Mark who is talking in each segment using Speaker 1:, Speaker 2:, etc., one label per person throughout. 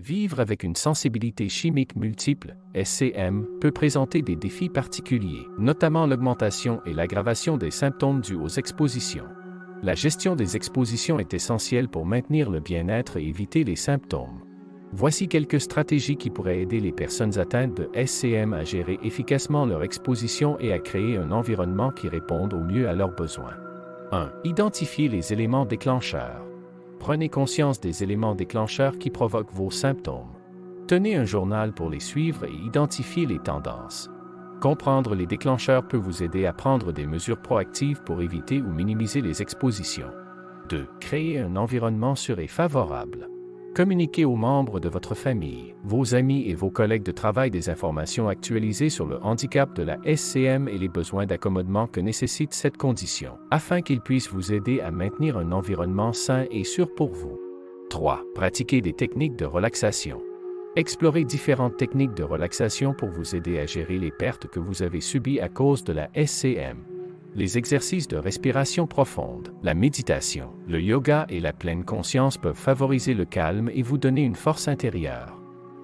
Speaker 1: Vivre avec une sensibilité chimique multiple, SCM, peut présenter des défis particuliers, notamment l'augmentation et l'aggravation des symptômes dus aux expositions. La gestion des expositions est essentielle pour maintenir le bien-être et éviter les symptômes. Voici quelques stratégies qui pourraient aider les personnes atteintes de SCM à gérer efficacement leur exposition et à créer un environnement qui réponde au mieux à leurs besoins. 1. Identifiez les éléments déclencheurs. Prenez conscience des éléments déclencheurs qui provoquent vos symptômes. Tenez un journal pour les suivre et identifier les tendances. Comprendre les déclencheurs peut vous aider à prendre des mesures proactives pour éviter ou minimiser les expositions. 2. Créez un environnement sûr et favorable. Communiquez aux membres de votre famille, vos amis et vos collègues de travail des informations actualisées sur le handicap de la SCM et les besoins d'accommodement que nécessite cette condition, afin qu'ils puissent vous aider à maintenir un environnement sain et sûr pour vous. 3. Pratiquez des techniques de relaxation. Explorez différentes techniques de relaxation pour vous aider à gérer les pertes que vous avez subies à cause de la SCM. Les exercices de respiration profonde, la méditation, le yoga et la pleine conscience peuvent favoriser le calme et vous donner une force intérieure.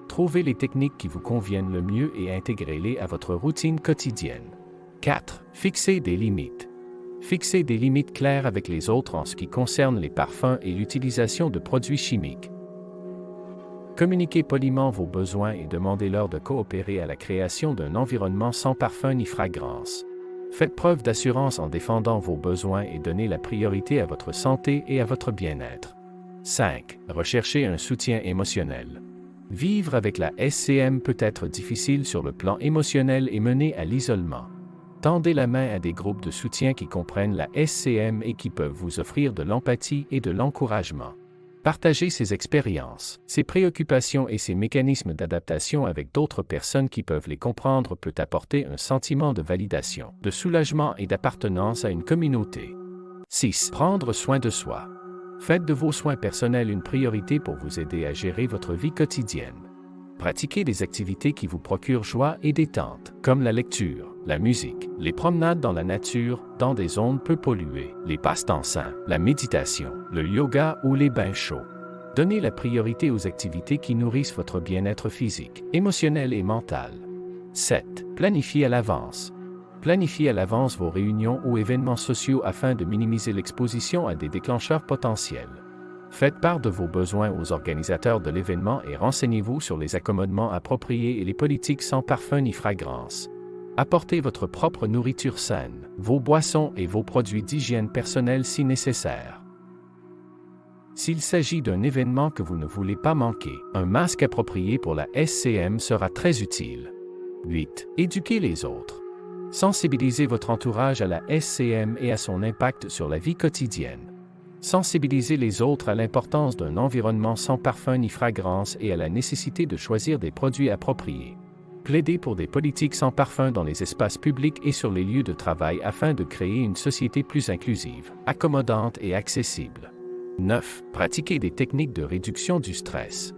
Speaker 1: Trouvez les techniques qui vous conviennent le mieux et intégrez-les à votre routine quotidienne. 4. Fixez des limites. Fixez des limites claires avec les autres en ce qui concerne les parfums et l'utilisation de produits chimiques. Communiquez poliment vos besoins et demandez-leur de coopérer à la création d'un environnement sans parfum ni fragrance. Faites preuve d'assurance en défendant vos besoins et donnez la priorité à votre santé et à votre bien-être. 5. Recherchez un soutien émotionnel. Vivre avec la SCM peut être difficile sur le plan émotionnel et mener à l'isolement. Tendez la main à des groupes de soutien qui comprennent la SCM et qui peuvent vous offrir de l'empathie et de l'encouragement. Partagez ces expériences, ces préoccupations et ces mécanismes d'adaptation avec d'autres personnes qui peuvent les comprendre peut apporter un sentiment de validation, de soulagement et d'appartenance à une communauté. 6. Prendre soin de soi. Faites de vos soins personnels une priorité pour vous aider à gérer votre vie quotidienne. Pratiquez des activités qui vous procurent joie et détente, comme la lecture, la musique, les promenades dans la nature, dans des zones peu polluées, les passe-temps sains, la méditation, le yoga ou les bains chauds. Donnez la priorité aux activités qui nourrissent votre bien-être physique, émotionnel et mental. 7. Planifiez à l'avance. Planifiez à l'avance vos réunions ou événements sociaux afin de minimiser l'exposition à des déclencheurs potentiels. Faites part de vos besoins aux organisateurs de l'événement et renseignez-vous sur les accommodements appropriés et les politiques sans parfum ni fragrance. Apportez votre propre nourriture saine, vos boissons et vos produits d'hygiène personnelle si nécessaire. S'il s'agit d'un événement que vous ne voulez pas manquer, un masque approprié pour la SCM sera très utile. 8. Éduquez les autres. Sensibilisez votre entourage à la SCM et à son impact sur la vie quotidienne. Sensibilisez les autres à l'importance d'un environnement sans parfum ni fragrance et à la nécessité de choisir des produits appropriés. Plaidez pour des politiques sans parfum dans les espaces publics et sur les lieux de travail afin de créer une société plus inclusive, accommodante et accessible. 9. Pratiquez des techniques de réduction du stress.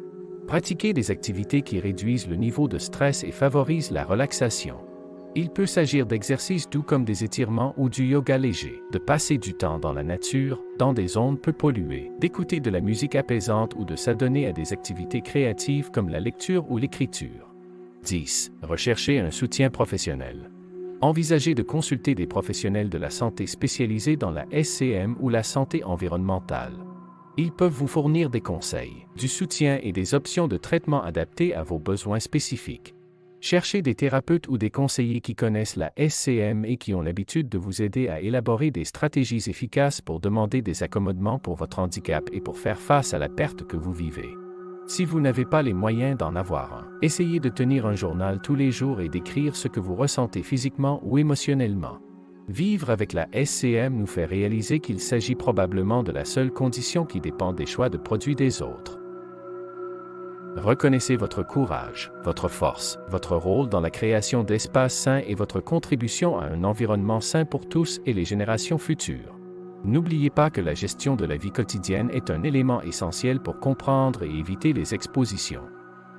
Speaker 1: Pratiquez des activités qui réduisent le niveau de stress et favorisent la relaxation. Il peut s'agir d'exercices doux comme des étirements ou du yoga léger, de passer du temps dans la nature, dans des zones peu polluées, d'écouter de la musique apaisante ou de s'adonner à des activités créatives comme la lecture ou l'écriture. 10. Recherchez un soutien professionnel. Envisagez de consulter des professionnels de la santé spécialisés dans la SCM ou la santé environnementale. Ils peuvent vous fournir des conseils, du soutien et des options de traitement adaptées à vos besoins spécifiques. Cherchez des thérapeutes ou des conseillers qui connaissent la SCM et qui ont l'habitude de vous aider à élaborer des stratégies efficaces pour demander des accommodements pour votre handicap et pour faire face à la perte que vous vivez. Si vous n'avez pas les moyens d'en avoir un, essayez de tenir un journal tous les jours et d'écrire ce que vous ressentez physiquement ou émotionnellement. Vivre avec la SCM nous fait réaliser qu'il s'agit probablement de la seule condition qui dépend des choix de produits des autres. Reconnaissez votre courage, votre force, votre rôle dans la création d'espaces sains et votre contribution à un environnement sain pour tous et les générations futures. N'oubliez pas que la gestion de la vie quotidienne est un élément essentiel pour comprendre et éviter les expositions.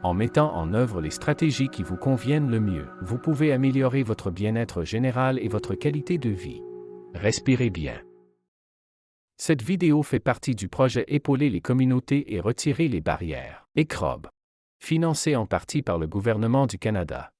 Speaker 1: En mettant en œuvre les stratégies qui vous conviennent le mieux, vous pouvez améliorer votre bien-être général et votre qualité de vie. Respirez bien. Cette vidéo fait partie du projet Épauler les communautés et retirer les barrières. ECROB. financé en partie par le gouvernement du Canada.